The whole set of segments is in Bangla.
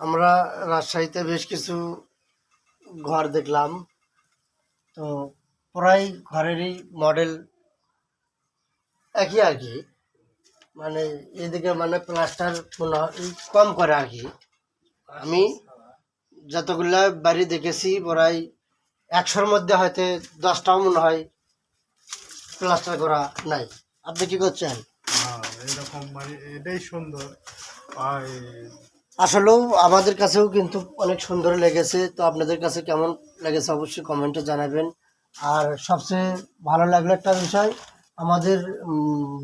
আমরা রাজশাহীতে বেশ কিছু ঘর দেখলাম। তো প্রায় ঘরেরই মডেল একই আর কি, মানে এদিকে মানে প্লাস্টার মনে হয় কম করে আর কি। আমি যতগুলা বাড়ি দেখেছি প্রায় 100-র মধ্যে হয়তো 10টাও মনে হয় প্লাস্টার করা নাই। আপনি কি করছেন? এরকম মানে এটাই সুন্দর। আর আসলেও আমাদের কাছেও কিন্তু অনেক সুন্দর লেগেছে। তো আপনাদের কাছে কেমন লেগেছে অবশ্যই কমেন্টে জানাবেন। আর সবচেয়ে ভালো লাগলো একটা বিষয়, আমাদের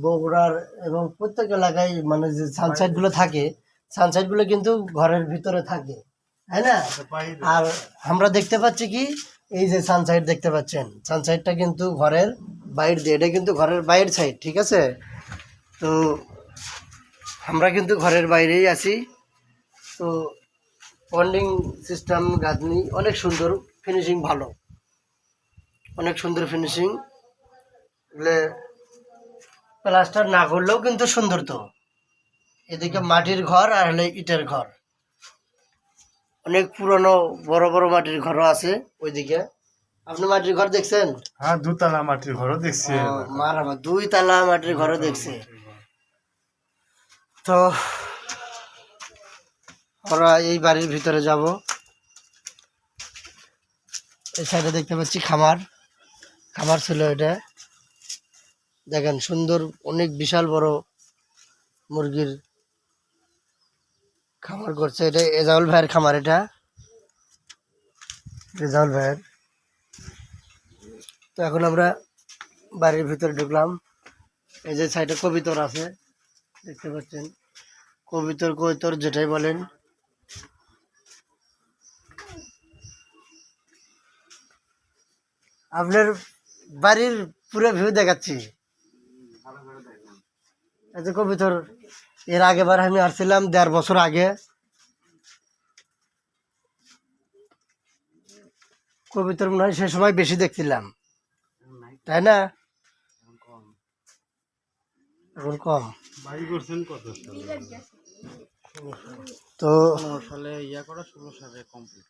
বগুড়ার এবং প্রত্যেক এলাকায় মানে যে সানসাইটগুলো থাকে, সানসাইটগুলো কিন্তু ঘরের ভিতরে থাকে, তাই না? আর আমরা দেখতে পাচ্ছি কি, এই যে সানসাইট দেখতে পাচ্ছেন, সানসাইটটা কিন্তু ঘরের বাইর দিয়ে, এটা কিন্তু ঘরের বাইর সাইড, ঠিক আছে? তো আমরা কিন্তু ঘরের বাইরেই আছি। তো বন্ডিং সিস্টেম গাঁথনি অনেক সুন্দর, ফিনিশিং ভালো, অনেক সুন্দর ফিনিশিং। এগুলো প্লাস্টার না করলেও কিন্তু সুন্দর। তো এদিকে মাটির ঘর আর হলে ইটের ঘর, অনেক পুরনো বড় বড় মাটির ঘরও আছে ওইদিকে। আপনি মাটির ঘর দেখছেন? হ্যাঁ, দুতলা মাটির ঘরও দেখছি। মার আমার 2 তলা মাটির ঘরও দেখছে। তো আমরা এই বাড়ির ভিতরে যাব। এই সাইডে দেখতে পাচ্ছি খামার, খামার ছিল এটা। দেখেন সুন্দর, অনেক বিশাল বড় মুরগির খামার করছে। এটা এজাউল ভাইয়ের খামার, এটা রেজাউল ভাইয়ের। তো এখন আমরা বাড়ির ভিতরে ঢুকলাম। এই যে সাইডে কবিতর আছে, দেখতে পাচ্ছেন, কবিতর কৈতর যেটাই বলেন। আপনার বাড়ির পুরো ভিউ দেখাচ্ছি। এই যে কবিতর, এর আগেবার আমি আসছিলাম 1.5 বছর আগে। কবিতর মনে হয় সে সময় বেশি দেখছিলাম, তাই না? এখন কম। বাড়ি করছেন কত সালে? তো 15 সালে ইয়া করা, 16 সালে কমপ্লিট।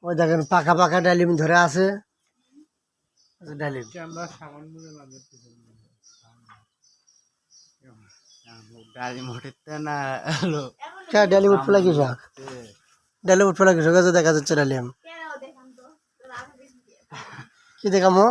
ওই দেখেন পাকা পাকা ডালিম ধরে আছে, ডালিম। আমরা সামান্য গাড়ি মোটরতে না হলো ডালিম উঠবে লাগে, ডালিম উঠবে লাগে, দেখা যাচ্ছে ডালিম। কি দেখামো?